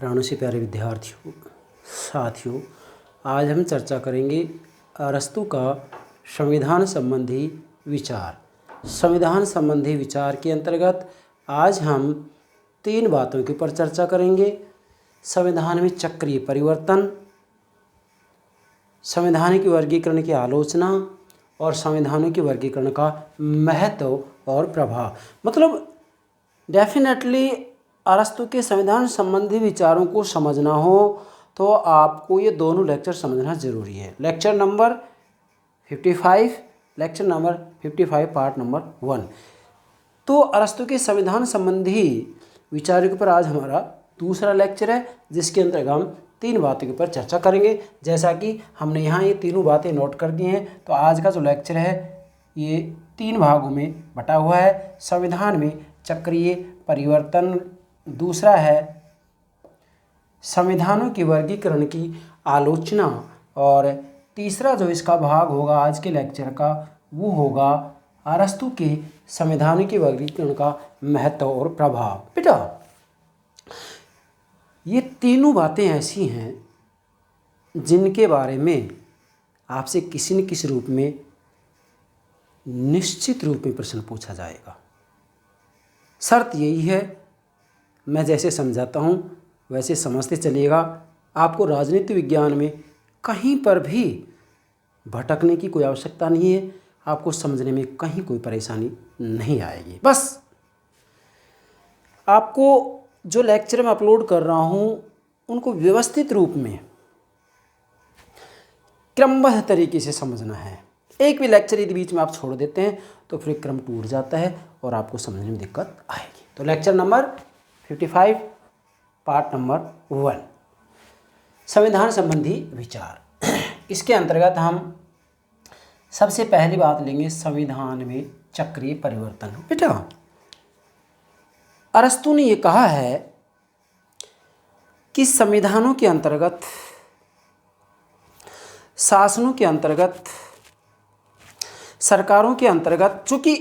प्राणों से प्यारे विद्यार्थियों, साथियों, आज हम चर्चा करेंगे अरस्तू का संविधान संबंधी विचार। संविधान संबंधी विचार के अंतर्गत आज हम 3 बातों के ऊपर चर्चा करेंगे। संविधान में चक्रीय परिवर्तन, संवैधानिक वर्गीकरण की आलोचना और संविधानों के वर्गीकरण का महत्व और प्रभाव। मतलब डेफिनेटली अरस्तू के संविधान संबंधी विचारों को समझना हो तो आपको ये दोनों लेक्चर समझना जरूरी है। Lecture number 55, lecture number 55 part number 1। तो अरस्तू के संविधान संबंधी विचारों के ऊपर आज हमारा दूसरा लेक्चर है, जिसके अंतर्गत हम 3 बातों के ऊपर चर्चा करेंगे। जैसा कि हमने यहाँ ये तीनों बातें नोट कर दी हैं, तो आज का जो लेक्चर है ये 3 भागों में बटा हुआ है। संविधान में चक्रीय परिवर्तन, दूसरा है संविधानों के वर्गीकरण की आलोचना, और तीसरा जो इसका भाग होगा आज के लेक्चर का वो होगा अरस्तू के संविधानों के वर्गीकरण का महत्व और प्रभाव। बेटा, ये तीनों बातें ऐसी हैं जिनके बारे में आपसे किसी न किसी रूप में निश्चित रूप में प्रश्न पूछा जाएगा। शर्त यही है, मैं जैसे समझाता हूँ वैसे समझते चलिएगा। आपको राजनीति विज्ञान में कहीं पर भी भटकने की कोई आवश्यकता नहीं है, आपको समझने में कहीं कोई परेशानी नहीं आएगी। बस आपको जो लेक्चर मैं अपलोड कर रहा हूँ उनको व्यवस्थित रूप में क्रमबद्ध तरीके से समझना है। एक भी लेक्चर यदि बीच में आप छोड़ देते हैं तो फिर क्रम टूट जाता है और आपको समझने में दिक्कत आएगी। तो लेक्चर नंबर 55 पार्ट नंबर 1, संविधान संबंधी विचार। इसके अंतर्गत हम सबसे पहली बात लेंगे संविधान में चक्रीय परिवर्तन। बेटा, अरस्तू ने ये कहा है कि संविधानों के अंतर्गत, शासनों के अंतर्गत, सरकारों के अंतर्गत, चूंकि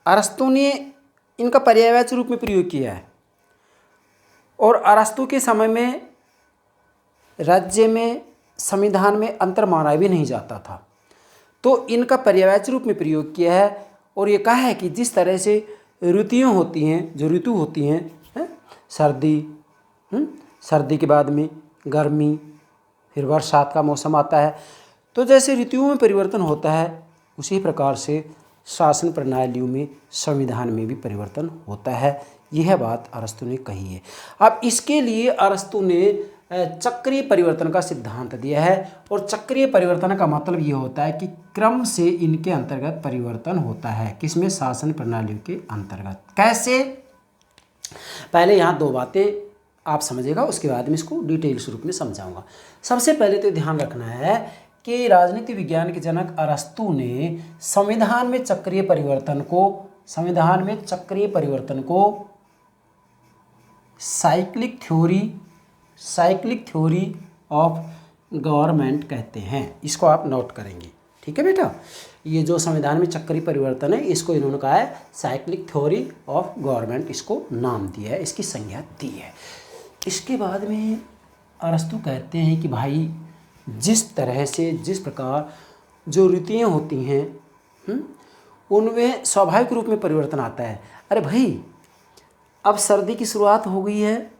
अरस्तू ने इनका पर्यायवाची रूप में प्रयोग किया है और अरस्तू के समय में राज्य में संविधान में अंतर माना भी नहीं जाता था, तो इनका पर्यायवाची रूप में प्रयोग किया है और ये कहा है कि जिस तरह से ऋतुएं होती हैं, जो ऋतु होती हैं, सर्दी, सर्दी के बाद में गर्मी, फिर बरसात का मौसम आता है, तो जैसे ऋतुओं में परिवर्तन होता है उसी प्रकार से शासन प्रणालियों में, संविधान में भी परिवर्तन होता है। यह बात अरस्तू ने कही है। अब इसके लिए अरस्तू ने चक्रीय परिवर्तन का सिद्धांत दिया है, और चक्रीय परिवर्तन का मतलब ये होता है कि क्रम से इनके अंतर्गत परिवर्तन होता है। किसमें? शासन प्रणालियों के अंतर्गत। कैसे? पहले यहाँ 2 बातें आप समझिएगा, उसके बाद में इसको डिटेल्स रूप में समझाऊंगा। सबसे पहले तो ध्यान रखना है कि राजनीति विज्ञान के जनक अरस्तू ने संविधान में चक्रीय परिवर्तन को, साइक्लिक थ्योरी ऑफ गवर्नमेंट कहते हैं। इसको आप नोट करेंगे, ठीक है बेटा। ये जो संविधान में चक्रीय परिवर्तन है, इसको इन्होंने कहा है साइक्लिक थ्योरी ऑफ गवर्नमेंट, इसको नाम दिया है, इसकी संज्ञा दी है। इसके बाद में अरस्तू कहते हैं कि भाई जिस तरह से, जिस प्रकार जो ऋतुएं होती हैं उनमें स्वाभाविक रूप में परिवर्तन आता है। अरे भाई, अब सर्दी की शुरुआत हो गई है,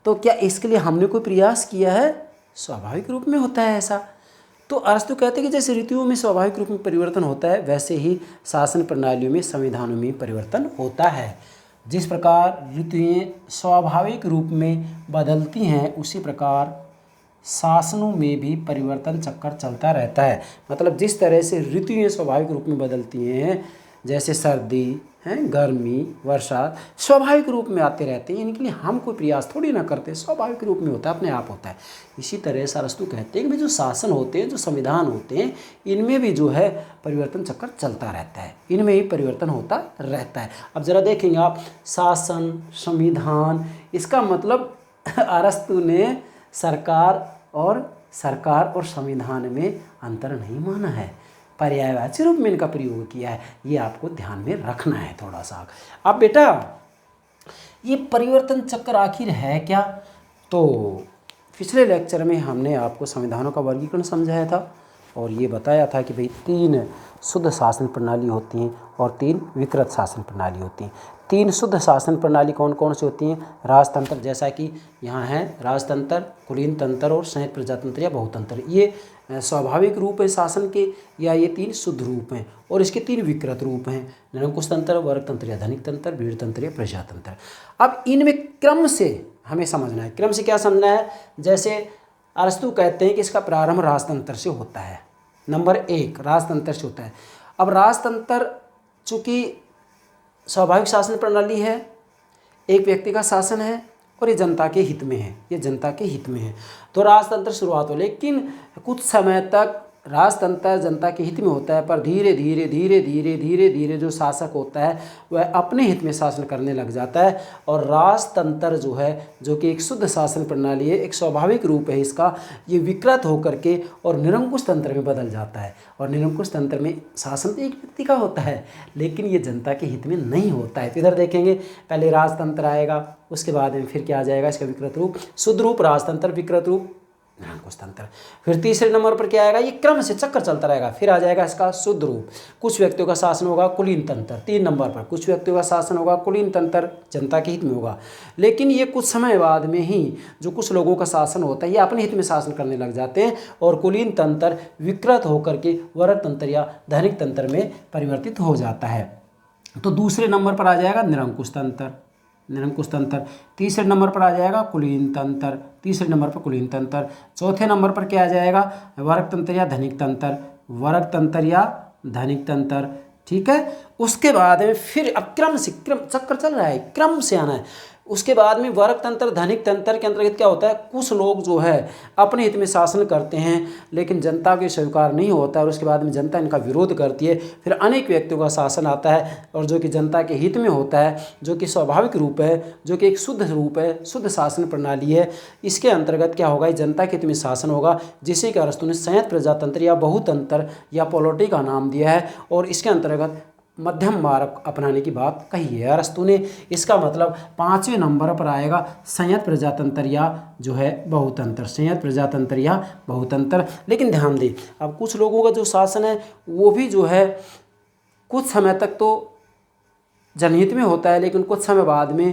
तो क्या इसके लिए हमने कोई प्रयास किया है? स्वाभाविक रूप में होता है ऐसा। तो अरस्तू कहते हैं कि जैसे ऋतुओं में स्वाभाविक रूप में परिवर्तन होता है, वैसे ही शासन प्रणालियों में, संविधानों में परिवर्तन होता है। जिस प्रकार ऋतुएं स्वाभाविक रूप में बदलती हैं, उसी प्रकार शासनों में भी परिवर्तन चक्कर चलता रहता है। मतलब जिस तरह से ऋतुएं स्वाभाविक रूप में बदलती हैं, जैसे सर्दी, गर्मी, वर्षा स्वाभाविक रूप में आते रहते हैं, इनके लिए हम कोई प्रयास थोड़ी ना करते, स्वाभाविक रूप में होता है, अपने आप होता है। इसी तरह से अरस्तू कहते हैं कि जो शासन होते हैं, जो संविधान होते हैं, इनमें भी जो है परिवर्तन चक्कर चलता रहता है, इनमें ही परिवर्तन होता रहता है। अब ज़रा देखेंगे आप, शासन, संविधान, इसका मतलब अरस्तू ने सरकार और संविधान में अंतर नहीं माना है, पर्यायवाची रूप में इनका प्रयोग किया है। ये आपको ध्यान में रखना है थोड़ा सा। अब बेटा, ये परिवर्तन चक्र आखिर है क्या? तो पिछले लेक्चर में हमने आपको संविधानों का वर्गीकरण समझाया था और ये बताया था कि भाई 3 शुद्ध शासन प्रणाली होती हैं और 3 विकृत शासन प्रणाली होती हैं। 3 शुद्ध शासन प्रणाली कौन कौन सी होती हैं? राजतंत्र, जैसा कि यहाँ है राजतंत्र, कुलीन तंत्र और संयुक्त प्रजातंत्र या बहुतंत्र। ये स्वाभाविक रूप है शासन के, या ये 3 शुद्ध रूप हैं। और इसके 3 विकृत रूप हैं, निरंकुश तंत्र, वर्गतंत्र या धनिक तंत्र, भीड़ तंत्र या प्रजातंत्र। अब इनमें क्रम से हमें समझना है। क्रम से क्या समझना है? जैसे अरस्तु कहते हैं कि इसका प्रारंभ राजतंत्र से होता है। नंबर 1 राजतंत्र से होता है। अब राजतंत्र चूँकि स्वाभाविक शासन प्रणाली है, एक व्यक्ति का शासन है और ये जनता के हित में है, ये जनता के हित में है, तो राजतंत्र शुरुआत हो। लेकिन कुछ समय तक राजतंत्र जनता के हित में होता है, पर धीरे धीरे जो शासक होता है वह अपने हित में शासन करने लग जाता है। और राजतंत्र जो है, जो कि एक शुद्ध शासन प्रणाली है, एक स्वाभाविक रूप है इसका, ये विकृत होकर के और निरंकुश तंत्र में बदल जाता है। और निरंकुश तंत्र में शासन तो एक व्यक्ति का होता है, लेकिन ये जनता के हित में नहीं होता है। तो इधर देखेंगे, पहले राजतंत्र आएगा, उसके बाद में फिर क्या आ जाएगा इसका विकृत रूप, शुद्ध रूप राजतंत्र, विकृत रूप निरंकुश तंत्र। फिर तीसरे नंबर पर क्या आएगा? ये क्रम से चक्कर चलता रहेगा। फिर आ जाएगा इसका शुद्ध रूप, कुछ व्यक्तियों का शासन होगा, कुलीन तंत्र। 3 नंबर पर कुछ व्यक्तियों का शासन होगा, कुलीन तंत्र, जनता के हित में होगा। लेकिन ये कुछ समय बाद में ही जो कुछ लोगों का शासन होता है, ये अपने हित में शासन करने लग जाते हैं और कुलीन तंत्र विकृत होकर के वर्ग तंत्र या धनिक तंत्र में परिवर्तित हो जाता है। तो दूसरे नंबर पर आ जाएगा निरंकुश तंत्र, निरंकुश तंत्र। तीसरे नंबर पर आ जाएगा कुलीन तंत्र, तीसरे नंबर पर कुलीन तंत्र। चौथे नंबर पर क्या आ जाएगा? वर्ग तंत्र या धनिक तंत्र, वर्ग तंत्र या धनिक तंत्र। ठीक है, उसके बाद में फिर अब क्रम से, क्रम चक्कर चल रहा है, क्रम से आना है। उसके बाद में वर्ग तंत्र, धनिक तंत्र के अंतर्गत क्या होता है? कुछ लोग जो है अपने हित में शासन करते हैं, लेकिन जनता के स्वीकार नहीं होता है और उसके बाद में जनता इनका विरोध करती है। फिर अनेक व्यक्तियों का शासन आता है और जो कि जनता के हित में होता है, जो कि स्वाभाविक रूप है, जो कि एक शुद्ध रूप है, शुद्ध शासन प्रणाली है। इसके अंतर्गत क्या होगा? जनता के हित में शासन होगा, जिसे कि अरस्तु ने संयुक्त प्रजातंत्र या बहुतंत्र या पॉलिटी का नाम दिया है। और इसके अंतर्गत मध्यम मार्ग अपनाने की बात कही है अरस्तु ने। इसका मतलब 5वें नंबर पर आएगा संयुक्त प्रजातंत्र या जो है बहुतंत्र, संयुक्त प्रजातंत्र या बहुतंत्र। लेकिन ध्यान दें, अब कुछ लोगों का जो शासन है वो भी जो है कुछ समय तक तो जनहित में होता है, लेकिन कुछ समय बाद में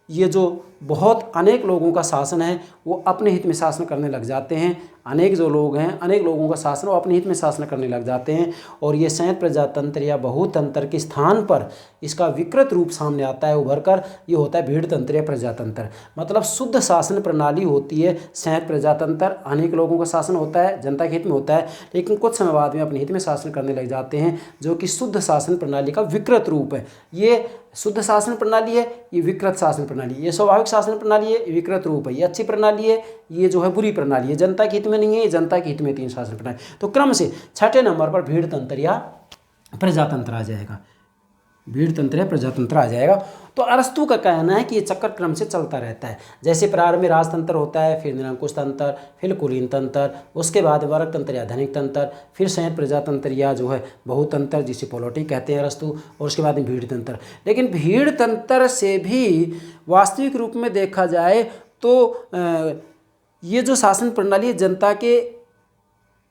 ये जो बहुत अनेक लोगों का शासन है वो अपने हित में शासन करने लग जाते हैं। अनेक जो लोग हैं, अनेक लोगों का शासन वो अपने हित में शासन करने लग जाते हैं। और ये संयुक्त प्रजातंत्र या बहुतंत्र के स्थान पर इसका विकृत रूप सामने आता है उभर कर, ये होता है भीड़ तंत्र या प्रजातंत्र। मतलब शुद्ध शासन प्रणाली होती है संयुक्त प्रजातंत्र, अनेक लोगों का शासन होता है, जनता के हित में होता है, लेकिन कुछ समय बाद में अपने हित में शासन करने लग जाते हैं, जो कि शुद्ध शासन प्रणाली का विकृत रूप है। ये शुद्ध शासन प्रणाली है, ये विकृत शासन प्रणाली, ये स्वाभाविक शासन प्रणाली है, विकृत रूप है, ये अच्छी प्रणाली है, ये जो है बुरी प्रणाली है, जनता के हित में नहीं है, ये जनता के हित में 3 शासन प्रणाली। तो क्रम से 6ठे नंबर पर भीड़ तंत्र या प्रजातंत्र आ जाएगा, भीड़ तंत्र या प्रजातंत्र आ जाएगा। तो अरस्तु का कहना है कि ये चक्कर क्रम से चलता रहता है। जैसे प्रारंभ में राजतंत्र होता है, फिर निरंकुश तंत्र, फिर कुलीन तंत्र, उसके बाद वर्ग तंत्र या धनिक तंत्र, फिर संयुक्त प्रजातंत्र या जो है बहुतंत्र, जिसे पॉलिटी कहते हैं अरस्तु, और उसके बाद में भीड़ तंत्र। लेकिन भीड़ तंत्र से भी वास्तविक रूप में देखा जाए तो ये जो शासन प्रणाली है जनता के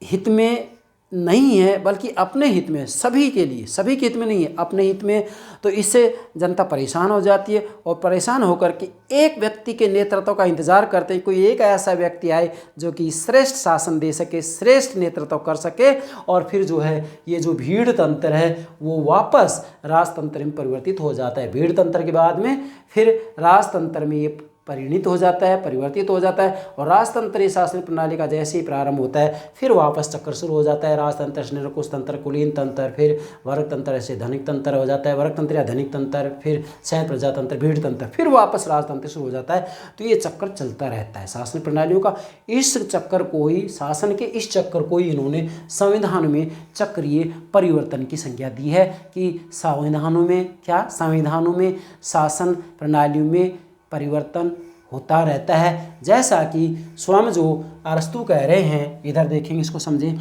हित में नहीं है, बल्कि अपने हित में, सभी के लिए, सभी के हित में नहीं है, अपने हित में। तो इससे जनता परेशान हो जाती है और परेशान होकर के एक व्यक्ति के नेतृत्व का इंतजार करते हैं, कोई एक ऐसा व्यक्ति आए जो कि श्रेष्ठ शासन दे सके, श्रेष्ठ नेतृत्व कर सके, और फिर जो है ये जो भीड़ तंत्र है वो वापस राजतंत्र में परिवर्तित हो जाता है। भीड़ तंत्र के बाद में फिर राजतंत्र में ये परिणित हो जाता है, परिवर्तित हो जाता है। और राजतंत्रीय शासन प्रणाली का जैसे ही प्रारंभ होता है फिर वापस चक्कर शुरू हो जाता है, राजतंत्र से निरंकुश तंत्र, कुलीन तंत्र, फिर वर्ग तंत्र से धनिक तंत्र हो जाता है, वर्ग तंत्र या धनिक तंत्र, फिर संयुक्त प्रजातंत्र, भीड़ तंत्र, फिर वापस राजतंत्र शुरू हो जाता है। तो ये चक्कर चलता रहता है शासन प्रणालियों का। इस चक्कर को ही, शासन के इस चक्कर को ही इन्होंने संविधान में चक्रीय परिवर्तन की संज्ञा दी है कि संविधानों में क्या, संविधानों में शासन प्रणालियों में परिवर्तन होता रहता है। जैसा कि स्वयं जो अरस्तु कह रहे हैं, इधर देखेंगे, इसको समझें।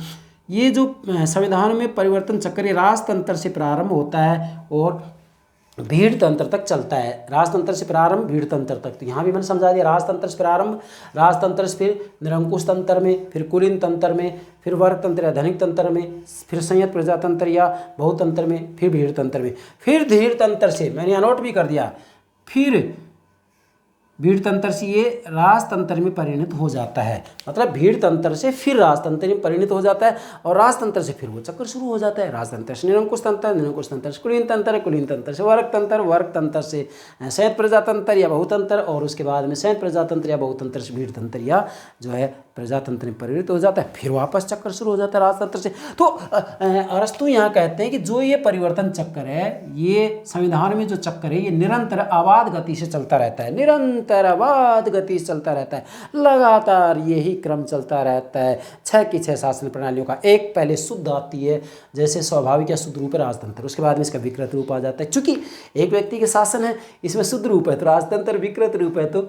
ये जो संविधान में परिवर्तन चक्र राजतंत्र से प्रारंभ होता है और भीड़ तंत्र तक चलता है। राजतंत्र से प्रारंभ भीड़ तंत्र तक, तो यहाँ भी मैंने समझा दिया। राजतंत्र से प्रारंभ, राजतंत्र से फिर निरंकुश तंत्र में, फिर कुलीन तंत्र में, फिर वर्ग तंत्र या धनिक तंत्र में, फिर संयत प्रजातंत्र या बहुतंत्र में, फिर भीड़ तंत्र में, फिर धीर तंत्र से, मैंने यहाँ नोट भी कर दिया, फिर भीड़ तंत्र से ये राजतंत्र में परिणत हो जाता है। मतलब भीड़ तंत्र से फिर राजतंत्र में परिणत हो जाता है, और राजतंत्र से फिर वो चक्कर शुरू हो जाता है। राजतंत्र से निरंकुश तंत्र, निरंकुश तंत्र से कुलीन तंत्र, कुलीन तंत्र से वर्ग तंत्र, वर्ग तंत्र से संयत प्रजातंत्र या बहुतंत्र, और उसके बाद में संयत प्रजातंत्र या बहुतंत्र से भीड़ तंत्र या जो है प्रजातंत्र में परिणत हो जाता है। फिर वापस चक्कर शुरू हो जाता है राजतंत्र से। तो अरस्तु यहाँ कहते हैं कि जो ये परिवर्तन चक्कर है, ये संविधान में जो चक्कर है, ये निरंतर अबाध गति से चलता रहता है, निरंतर अबाध गति से चलता रहता है, लगातार यही क्रम चलता रहता है। 6 की 6 शासन प्रणालियों का। एक पहले शुद्ध आती है, जैसे स्वाभाविक या शुद्ध रूप है राजतंत्र, उसके बाद में इसका विकृत रूप आ जाता है। चूंकि एक व्यक्ति के शासन है, इसमें शुद्ध रूप है तो राजतंत्र, विकृत रूप है तो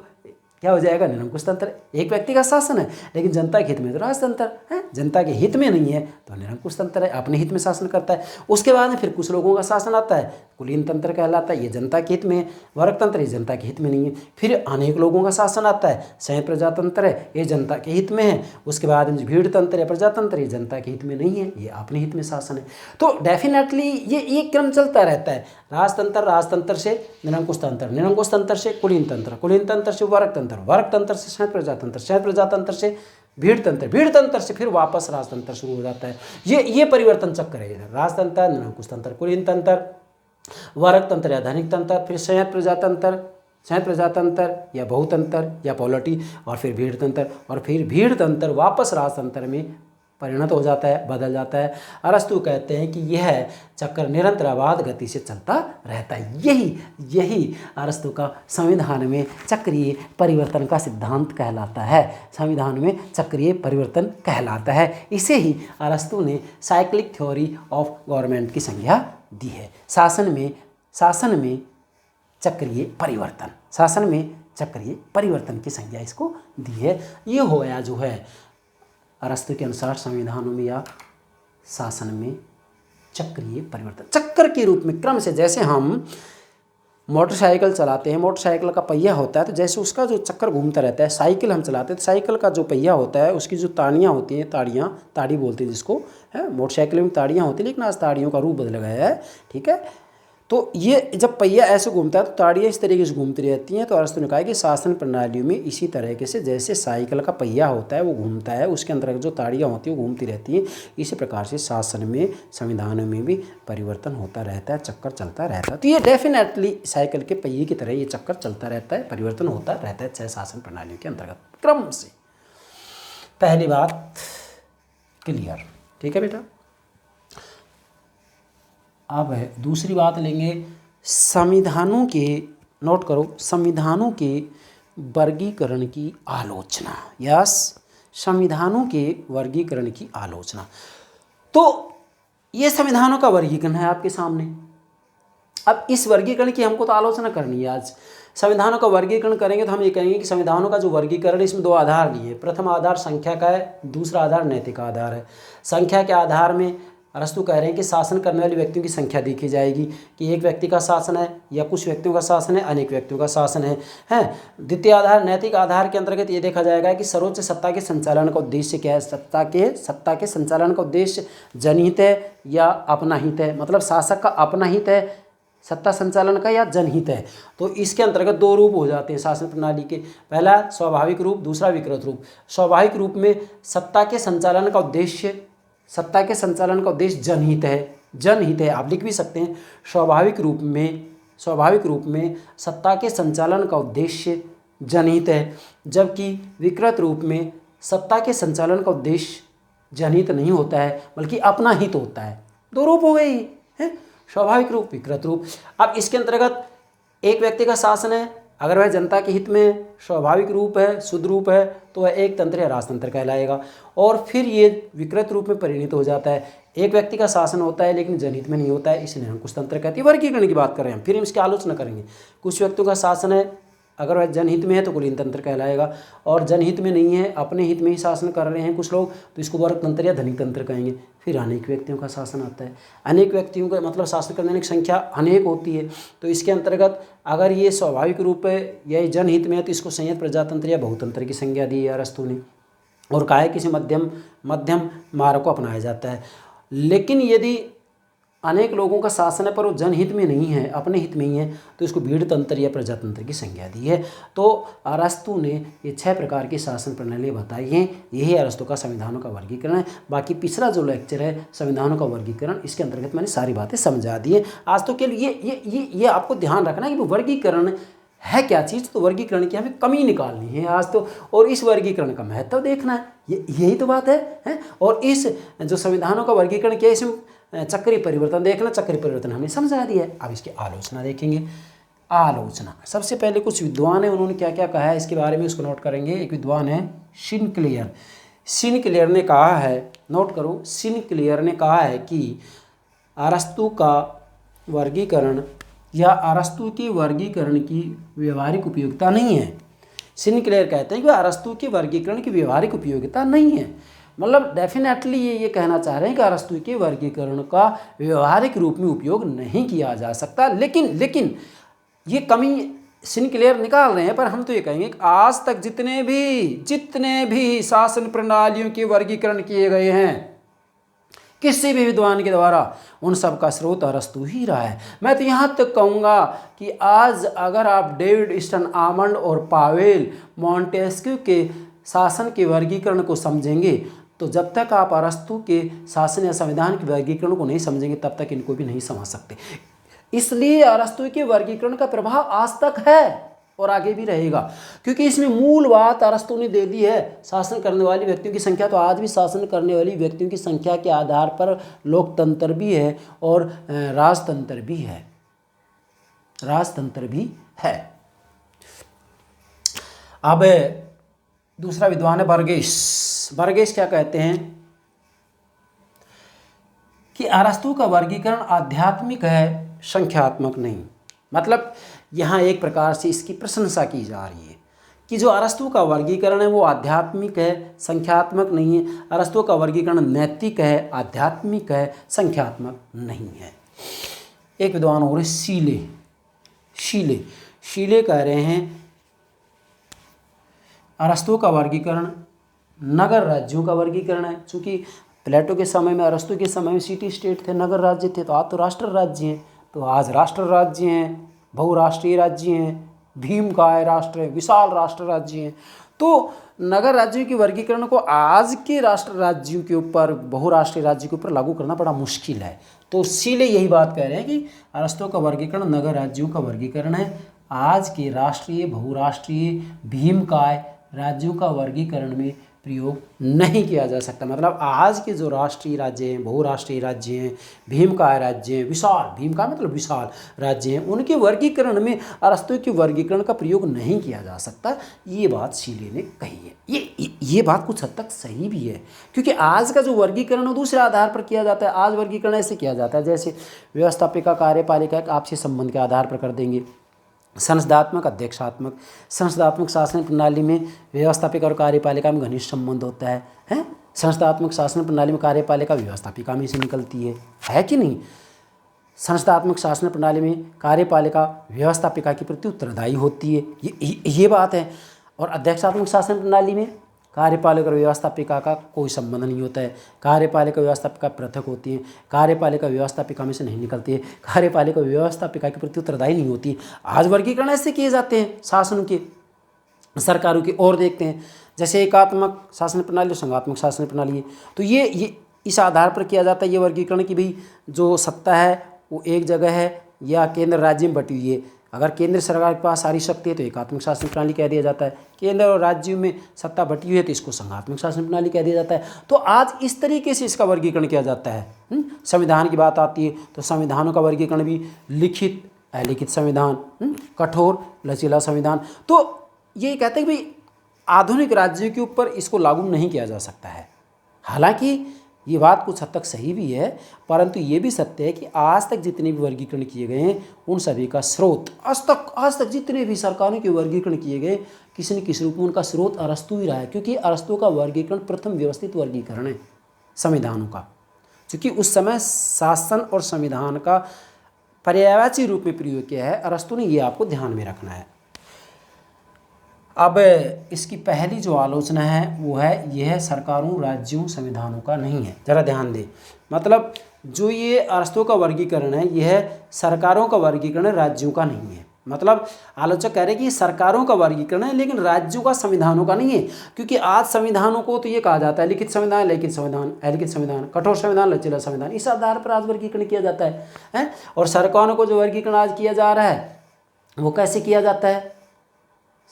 क्या हो जाएगा, निरंकुश तंत्र। एक व्यक्ति का शासन है लेकिन जनता के हित में तो राजतंत्र है, जनता के हित में नहीं है तो निरंकुश तंत्र है, अपने हित में शासन करता है। उसके बाद में फिर कुछ लोगों का शासन आता है, कुलीन तंत्र कहलाता है, ये जनता के हित में है। वर्ग तंत्र, ये जनता के हित में नहीं है। फिर अनेक लोगों का शासन आता है, संयत प्रजातंत्र है, ये जनता के हित में है। उसके बाद में भीड़ तंत्र या प्रजातंत्र, ये जनता के हित में नहीं है, ये अपने हित में शासन है। तो डेफिनेटली ये एक क्रम चलता रहता है। राजतंत्र, राजतंत्र से निरंकुश तंत्र, निरंकुश तंत्र से कुलीन तंत्र, कुलीन तंत्र से वर्ग तंत्र, वर्ग तंत्र से संयत प्रजातंत्र, संयत प्रजातंत्र से भीड़ तंत्र, भीड़ तंत्र से फिर वापस राजतंत्र शुरू हो जाता है। ये परिवर्तन चक्र है। राजतंत्र, निरंकुश तंत्र, कुलीन तंत्र, वर्ग तंत्र या धनिक तंत्र, फिर संयत प्रजातंत्र, संयत प्रजातंत्र या बहुतंत्र या पॉलिटी, और फिर भीड़ तंत्र, और फिर भीड़ तंत्र वापस राजतंत्र में परिणत हो जाता है, बदल जाता है। अरस्तु कहते हैं कि यह चक्कर निरंतर अबाध गति से चलता रहता है। यही अरस्तु का संविधान में चक्रीय परिवर्तन का सिद्धांत कहलाता है। संविधान में चक्रीय परिवर्तन कहलाता है। इसे ही अरस्तु ने साइक्लिक थ्योरी ऑफ गवर्नमेंट की संज्ञा दी है। शासन में चक्रीय परिवर्तन, शासन में चक्रीय परिवर्तन की संज्ञा इसको दी है। ये हो गया जो है अरस्तु के अनुसार संविधानों में या शासन में चक्रीय परिवर्तन। चक्कर के रूप में क्रम से, जैसे हम मोटरसाइकिल चलाते हैं, मोटरसाइकिल का पहिया होता है तो जैसे उसका जो चक्कर घूमता रहता है, साइकिल हम चलाते हैं तो साइकिल का जो पहिया होता है उसकी जो ताड़ियाँ होती हैं, ताड़ी बोलते हैं जिसको, है मोटरसाइकिल में ताड़ियाँ होती हैं, लेकिन आज ताड़ियों का रूप बदल गया है, ठीक है। तो ये जब पहिया ऐसे घूमता है तो ताड़ियाँ इस तरीके से घूमती रहती हैं। तो अरस्तु ने कहा कि शासन प्रणालियों में इसी तरीके से जैसे साइकिल का पहिया होता है वो घूमता है, उसके अंदर जो ताड़ियाँ होती हैं वो घूमती रहती हैं, इसी प्रकार से शासन में, संविधान में भी परिवर्तन होता रहता है, चक्कर चलता रहता है। तो ये डेफिनेटली साइकिल के पहिए की तरह ये चक्कर चलता रहता है, परिवर्तन होता रहता है 6 शासन प्रणालियों के अंतर्गत क्रम से। पहली बात क्लियर, ठीक है बेटा। अब दूसरी बात लेंगे, संविधानों के, नोट करो, संविधानों के वर्गीकरण की आलोचना। यस, संविधानों के वर्गीकरण की आलोचना। तो ये संविधानों का वर्गीकरण है आपके सामने। अब इस वर्गीकरण की हमको तो आलोचना करनी है आज। संविधानों का वर्गीकरण करेंगे तो हम ये कहेंगे कि संविधानों का जो वर्गीकरण है इसमें 2 आधार लिए। प्रथम आधार संख्या का है, दूसरा आधार नैतिक आधार है। संख्या के आधार में अरस्तु कह रहे हैं कि शासन करने वाले व्यक्तियों की संख्या देखी जाएगी कि एक व्यक्ति का शासन है या कुछ व्यक्तियों का शासन है, अनेक व्यक्तियों का शासन है। द्वितीय आधार नैतिक आधार के अंतर्गत ये देखा जाएगा कि सर्वोच्च सत्ता के संचालन का उद्देश्य क्या है। सत्ता के संचालन का उद्देश्य जनहित है या अपना हित है, मतलब शासक का अपना हित है सत्ता संचालन का या जनहित है। तो इसके अंतर्गत 2 रूप हो जाते हैं शासन प्रणाली के, पहला स्वाभाविक रूप, दूसरा विकृत रूप। स्वाभाविक रूप में सत्ता के संचालन का उद्देश्य जनहित है, आप लिख भी सकते हैं। स्वाभाविक रूप में सत्ता के संचालन का उद्देश्य जनहित है, जबकि विकृत रूप में सत्ता के संचालन का उद्देश्य जनहित नहीं होता है बल्कि अपना हित होता है। 2 रूप हो गए हैं, स्वाभाविक रूप, विकृत रूप। अब इसके अंतर्गत एक व्यक्ति का शासन है, अगर वह जनता के हित में स्वाभाविक रूप है, शुद्ध रूप है, तो वह एक तंत्र या राजतंत्र कहलाएगा। और फिर ये विकृत रूप में परिणत हो जाता है, एक व्यक्ति का शासन होता है लेकिन जनहित में नहीं होता है, इसे निरंकुश तंत्र कहती है। वर्गीकरण की बात कर रहे हैं, फिर हम इसकी आलोचना करेंगे। कुछ व्यक्तियों का शासन है अगर वह जनहित में है तो कुलीन तंत्र कहलाएगा, और जनहित में नहीं है, अपने हित में ही शासन कर रहे हैं कुछ लोग, तो इसको वर्ग तंत्र या धनिक तंत्र कहेंगे। फिर अनेक व्यक्तियों का शासन आता है। अनेक व्यक्तियों का मतलब शासन करने की संख्या अनेक होती है, तो इसके अंतर्गत अगर ये स्वाभाविक रूप है यह जनहित में है तो इसको संयत प्रजातंत्र या बहुतंत्र की संज्ञा दी है अरस्तु ने, और कहा है किसी मध्यम मार्ग को अपनाया जाता है। लेकिन यदि अनेक लोगों का शासन है पर वो जनहित में नहीं है, अपने हित में ही है, तो इसको भीड़ तंत्र या प्रजातंत्र की संज्ञा दी है। तो अरस्तु ने ये 6 प्रकार की शासन प्रणाली बताई हैं। यही अरस्तु का संविधानों का वर्गीकरण है। बाकी पिछला जो लेक्चर है संविधानों का वर्गीकरण, इसके अंतर्गत मैंने सारी बातें समझा दी हैं। आज तो के लिए ये आपको ध्यान रखना है कि वो वर्गीकरण है क्या चीज़, तो वर्गीकरण की हमें कमी निकालनी है आज तो, और इस वर्गीकरण का महत्व देखना है, यही तो बात है? और इस जो संविधानों का वर्गीकरण किया, इसमें चक्रीय परिवर्तन देखना, चक्रीय परिवर्तन हमने समझा दिया है। अब इसकी आलोचना देखेंगे। आलोचना, सबसे पहले कुछ विद्वान है उन्होंने क्या क्या कहा है इसके बारे में, उसको नोट करेंगे। एक विद्वान है सिनक्लेयर। सिनक्लेयर ने कहा है, नोट करो, सिनक्लेयर ने कहा है कि अरस्तु का वर्गीकरण या अरस्तु की वर्गीकरण की व्यवहारिक उपयोगिता नहीं है। सिनक्लेयर कहते हैं कि अरस्तु के वर्गीकरण की व्यवहारिक उपयोगिता नहीं है। मतलब डेफिनेटली ये कहना चाह रहे हैं कि अरस्तु के वर्गीकरण का व्यवहारिक रूप में उपयोग नहीं किया जा सकता। लेकिन ये कमी सिनक्लेयर निकाल रहे हैं, पर हम तो ये कहेंगे कि आज तक जितने भी शासन प्रणालियों के वर्गीकरण किए गए हैं किसी भी विद्वान के द्वारा, उन सब का स्रोत अरस्तु ही रहा है। मैं तो यहाँ तक कहूँगा कि आज अगर आप डेविड स्टन आमंड और पावेल मॉन्टेस्क्यू के शासन के वर्गीकरण को समझेंगे, तो जब तक आप अरस्तु के शासन या संविधान के वर्गीकरण को नहीं समझेंगे तब तक इनको भी नहीं समझ सकते। इसलिए अरस्तु के वर्गीकरण का प्रभाव आज तक है और आगे भी रहेगा, क्योंकि इसमें मूल बात अरस्तु ने दे दी है। शासन करने वाली व्यक्तियों की संख्या, तो आज भी शासन करने वाली व्यक्तियों की संख्या के आधार पर लोकतंत्र भी है और राजतंत्र भी है। अब दूसरा विद्वान है बर्गेस क्या कहते हैं कि अरस्तु का वर्गीकरण आध्यात्मिक है, संख्यात्मक नहीं। मतलब यहाँ एक प्रकार से इसकी प्रशंसा की जा रही है कि जो अरस्तु का वर्गीकरण है वो आध्यात्मिक है, संख्यात्मक नहीं है। अरस्तु का वर्गीकरण नैतिक है, आध्यात्मिक है, संख्यात्मक नहीं है। एक विद्वान और शीले कह रहे हैं अरस्तु का वर्गीकरण नगर राज्यों का वर्गीकरण है। चूँकि प्लेटो के समय में, अरस्तु के समय में सिटी स्टेट थे, नगर राज्य थे, तो आज तो राष्ट्र राज्य हैं। तो आज राष्ट्र राज्य हैं, बहुराष्ट्रीय राज्य हैं, भीमकाय राष्ट्र है, विशाल राष्ट्र राज्य हैं। तो नगर राज्यों के वर्गीकरण को आज के राष्ट्र राज्यों के ऊपर, बहुराष्ट्रीय राज्य के ऊपर लागू करना बड़ा मुश्किल है। तो इसीलिए यही बात कह रहे हैं कि अरस्तु का वर्गीकरण नगर राज्यों का वर्गीकरण है, आज के राष्ट्रीय, बहुराष्ट्रीय, भीमकाय राज्यों का वर्गीकरण में प्रयोग नहीं किया जा सकता। मतलब आज के जो राष्ट्रीय राज्य हैं, बहुराष्ट्रीय राज्य हैं, भीमकाय राज्य हैं, भीमकाय मतलब विशाल राज्य हैं, उनके वर्गीकरण में अरस्तु के वर्गीकरण का प्रयोग नहीं किया जा सकता। ये बात शीले ने कही है। ये बात कुछ हद तक सही भी है, क्योंकि आज का जो वर्गीकरण है दूसरे आधार पर किया जाता है। आज वर्गीकरण ऐसे किया जाता है जैसे व्यवस्थापिका, कार्यपालिका के आपसी संबंध के आधार पर कर देंगे। संसदात्मक, अध्यक्षात्मक। संसदात्मक शासन प्रणाली में व्यवस्थापिका और कार्यपालिका में घनिष्ठ संबंध होता है। संसदात्मक शासन प्रणाली में कार्यपालिका व्यवस्थापिका में से निकलती है कि नहीं? संसदात्मक शासन प्रणाली में कार्यपालिका व्यवस्थापिका के प्रति उत्तरदायी होती है, ये बात है। और अध्यक्षात्मक शासन प्रणाली में कार्यपालिका और व्यवस्थापिका का कोई संबंध नहीं होता है। कार्यपालिका व्यवस्थापिका पृथक होती है, कार्यपालिका व्यवस्थापिका में से नहीं निकलती है, कार्यपालिका व्यवस्थापिका के प्रति उत्तरदायी नहीं होती है। आज वर्गीकरण ऐसे किए जाते हैं शासन के, सरकारों की। और देखते हैं जैसे एकात्मक शासन प्रणाली और संघात्मक शासन प्रणाली है, तो ये इस आधार पर किया जाता है ये वर्गीकरण कि भाई जो सत्ता है वो एक जगह है या केंद्र राज्य में बटी हुई है। अगर केंद्र सरकार के पास सारी शक्ति है तो एकात्मक शासन प्रणाली कह दिया जाता है, केंद्र और राज्यों में सत्ता बटी हुई है तो इसको संघात्मक शासन प्रणाली कह दिया जाता है। तो आज इस तरीके से इसका वर्गीकरण किया जाता है। संविधान की बात आती है तो संविधानों का वर्गीकरण भी लिखित, अलिखित संविधान, कठोर, लचीला संविधान। तो ये कहते हैं कि भाई आधुनिक राज्यों के ऊपर इसको लागू नहीं किया जा सकता है। हालांकि ये बात कुछ हद तक सही भी है, परंतु ये भी सत्य है कि आज तक जितने भी वर्गीकरण किए गए हैं उन सभी का स्रोत आज तक जितने भी सरकारों के वर्गीकरण किए गए किसी न किसी रूप में उनका स्रोत अरस्तु ही रहा है, क्योंकि अरस्तु का वर्गीकरण प्रथम व्यवस्थित वर्गीकरण है संविधानों का, क्योंकि उस समय शासन और संविधान का पर्यायवाची रूप में प्रयोग किया है अरस्तु ने, ये आपको ध्यान में रखना है। अब इसकी पहली जो आलोचना है वो है यह सरकारों राज्यों संविधानों का नहीं है। जरा ध्यान दें, मतलब जो ये अरस्तु का वर्गीकरण है यह सरकारों का वर्गीकरण है, राज्यों का नहीं है। मतलब आलोचक कह रहे हैं कि सरकारों का वर्गीकरण है लेकिन राज्यों का संविधानों का नहीं है, क्योंकि आज संविधानों को तो ये कहा जाता है लिखित संविधान, लिखित संविधान, अलिखित संविधान, कठोर संविधान, लचीला संविधान, इस आधार पर आज वर्गीकरण किया जाता है। और सरकारों को जो वर्गीकरण आज किया जा रहा है वो कैसे किया जाता है?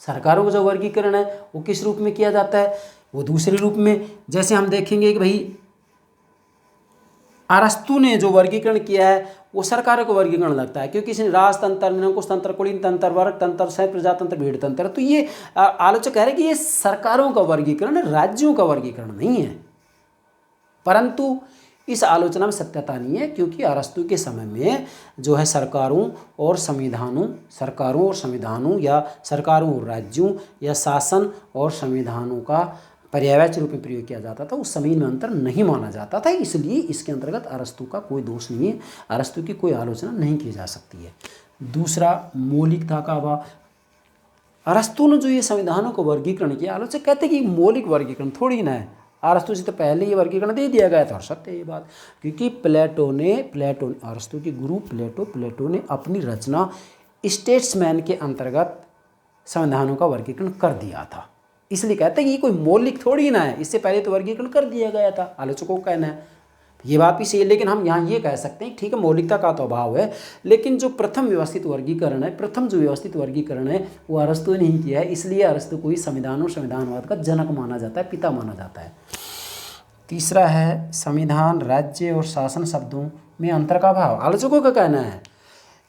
सरकारों का जो वर्गीकरण है वो किस रूप में किया जाता है? वो दूसरे रूप में। जैसे हम देखेंगे कि भाई अरस्तु ने जो वर्गीकरण किया है वो सरकारों को वर्गीकरण लगता है, क्योंकि इसने राजतंत्र, निरंकुश तंत्र, कुलीन तंत्र, वर्ग तंत्र, संयुक्त प्रजातंत्र, भीड़ तंत्र, तो ये आलोचक कह रहे हैं कि ये सरकारों का वर्गीकरण है, राज्यों का वर्गीकरण नहीं है। परंतु इस आलोचना में सत्यता नहीं है, क्योंकि अरस्तु के समय में जो है सरकारों और संविधानों या सरकारों और राज्यों या शासन और संविधानों का पर्यायवाची रूप में प्रयोग किया जाता था, उस समय में अंतर नहीं माना जाता था, इसलिए इसके अंतर्गत अरस्तु का कोई दोष नहीं है, अरस्तु की कोई आलोचना नहीं की जा सकती है। दूसरा, मौलिकता का अभाव। अरस्तु ने जो ये संविधानों को वर्गीकरण किया, आलोचक कहते हैं कि मौलिक वर्गीकरण थोड़ी ना है, अरस्तु से तो पहले ये वर्गीकरण दे दिया गया था। और सत्य है ये बात, क्योंकि प्लेटो ने अरस्तु के गुरु प्लेटो ने अपनी रचना स्टेट्समैन के अंतर्गत संविधानों का वर्गीकरण कर दिया था, इसलिए कहते हैं कि ये कोई मौलिक थोड़ी ना है, इससे पहले तो वर्गीकरण कर दिया गया था। आलोचकों का कहना है ये बात भी सही है, लेकिन हम यहाँ ये कह सकते हैं ठीक है मौलिकता का तो अभाव है, लेकिन जो प्रथम व्यवस्थित वर्गीकरण है, प्रथम जो व्यवस्थित वर्गीकरण है वो अरस्तु ने नहीं किया है, इसलिए अरस्तु को ही संविधान और संविधानवाद का जनक माना जाता है, पिता माना जाता है। तीसरा है संविधान, राज्य और शासन शब्दों में अंतर का अभाव। आलोचकों का कहना है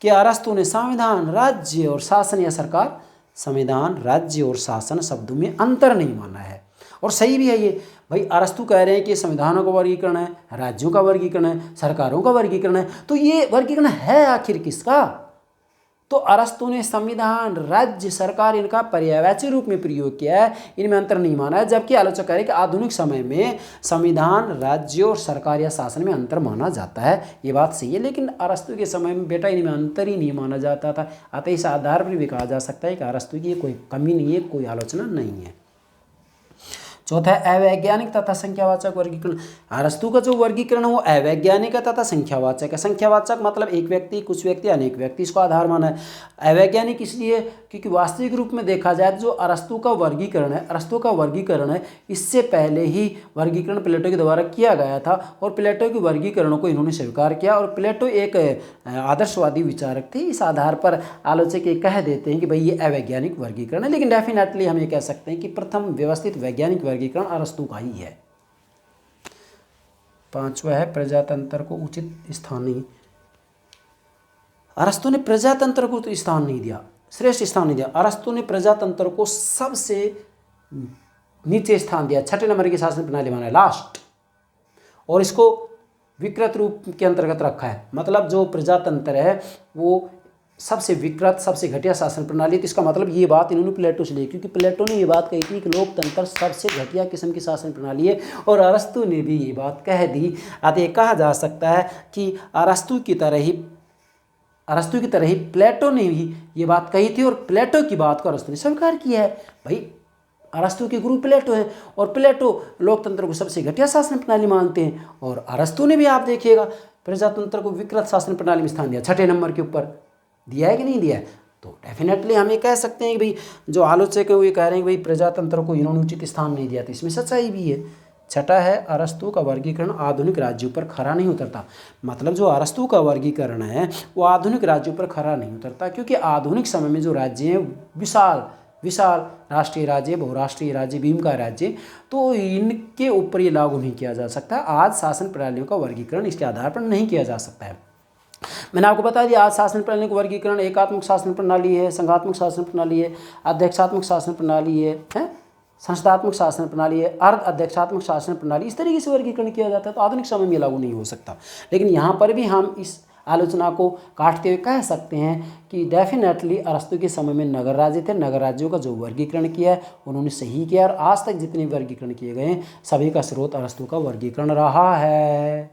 कि अरस्तु ने संविधान, राज्य और शासन या सरकार, संविधान, राज्य और शासन शब्दों में अंतर नहीं माना है, और सही भी है ये। भाई अरस्तु कह रहे हैं कि संविधानों का वर्गीकरण है, राज्यों का वर्गीकरण है, सरकारों का वर्गीकरण है, तो ये वर्गीकरण है आखिर किसका? तो अरस्तु ने संविधान, राज्य, सरकार इनका पर्यायवाची रूप में प्रयोग किया है, इनमें अंतर नहीं माना है। जबकि आलोचक कह रहे हैं कि आधुनिक समय में संविधान, राज्य और सरकार या शासन में अंतर माना जाता है, ये बात सही है, लेकिन अरस्तु के समय में बेटा इनमें अंतर ही नहीं माना जाता था। अतः इस आधार पर भी कहा जा सकता है कि अरस्तु की कोई कमी नहीं है, कोई आलोचना नहीं है। चौथा है अवैज्ञानिक तथा संख्यावाचक वर्गीकरण। अरस्तु का जो वर्गीकरण है वो अवैज्ञानिक है तथा संख्यावाचक है। संख्यावाचक मतलब एक व्यक्ति, कुछ व्यक्ति, अनेक व्यक्ति, इसको आधार माना है। अवैज्ञानिक इसलिए क्योंकि वास्तविक रूप में देखा जाए तो जो अरस्तु का वर्गीकरण है इससे पहले ही वर्गीकरण प्लेटो के द्वारा किया गया था, और प्लेटो के वर्गीकरणों को इन्होंने स्वीकार किया, और प्लेटो एक आदर्शवादी विचारक थे। इस आधार पर आलोचक ये कह देते हैं कि भाई ये अवैज्ञानिक वर्गीकरण है, लेकिन डेफिनेटली हम ये कह सकते हैं कि प्रथम व्यवस्थित वैज्ञानिक वर्गीकरण अरस्तु का ही है। पांचवा है प्रजातंत्र को उचित स्थान नहीं। अरस्तु ने प्रजातंत्र को तो स्थान नहीं दिया, श्रेष्ठ स्थान नहीं दिया। अरस्तु ने प्रजातंत्र को सबसे नीचे स्थान दिया, 6 नंबर की शासन प्रणाली माना है, लास्ट, और इसको विकृत रूप के अंतर्गत रखा है। मतलब जो प्रजातंत्र है वो सबसे विकृत, सबसे घटिया शासन प्रणाली। तो इसका मतलब ये बात इन्होंने प्लेटो से ली, क्योंकि प्लेटो ने ये बात कही थी कि लोकतंत्र सबसे घटिया किस्म की शासन प्रणाली है, और अरस्तु ने भी ये बात कह दी। अतः कहा जा सकता है कि अरस्तु की तरह ही प्लेटो ने भी ये बात कही थी, और प्लेटो की बात को अरस्तु ने स्वीकार किया है। भाई अरस्तु के गुरु प्लेटो हैं, और प्लेटो लोकतंत्र को सबसे घटिया शासन प्रणाली मानते हैं, और अरस्तु ने भी आप देखिएगा प्रजातंत्र को विकृत शासन प्रणाली में स्थान दिया, 6 नंबर के ऊपर दिया है कि नहीं दिया है। तो डेफिनेटली हम ये कह सकते हैं कि भाई जो आलोचक है वो ये कह रहे हैं कि भाई प्रजातंत्र को इन्होंने उचित स्थान नहीं दिया, तो इसमें सच्चाई भी है। छठा है अरस्तु का वर्गीकरण आधुनिक राज्यों पर खरा नहीं उतरता। मतलब जो अरस्तु का वर्गीकरण है वो आधुनिक राज्यों पर खरा नहीं उतरता, क्योंकि आधुनिक समय में जो राज्य हैं विशाल राष्ट्रीय राज्य, बहुराष्ट्रीय राज्य, भीम का राज्य, तो इनके ऊपर ये लागू नहीं किया जा सकता। आज शासन प्रणालियों का वर्गीकरण इसके आधार पर नहीं किया जा सकता है। मैंने आपको बता दिया आज शासन प्रणाली का वर्गीकरण एकात्मक शासन प्रणाली है, संघात्मक शासन प्रणाली है, अध्यक्षात्मक शासन प्रणाली है, संस्थात्मक शासन प्रणाली है, अर्ध अध्यक्षात्मक शासन प्रणाली, इस तरीके से वर्गीकरण किया जाता है। तो आधुनिक समय में लागू नहीं हो सकता, लेकिन यहाँ पर भी हम इस आलोचना को काटते हुए कह सकते हैं कि डेफिनेटली अरस्तु के समय में नगर राज्य थे, नगर राज्यों का जो वर्गीकरण किया है उन्होंने सही किया, और आज तक जितने वर्गीकरण किए गए हैं सभी का स्रोत अरस्तु का वर्गीकरण रहा है।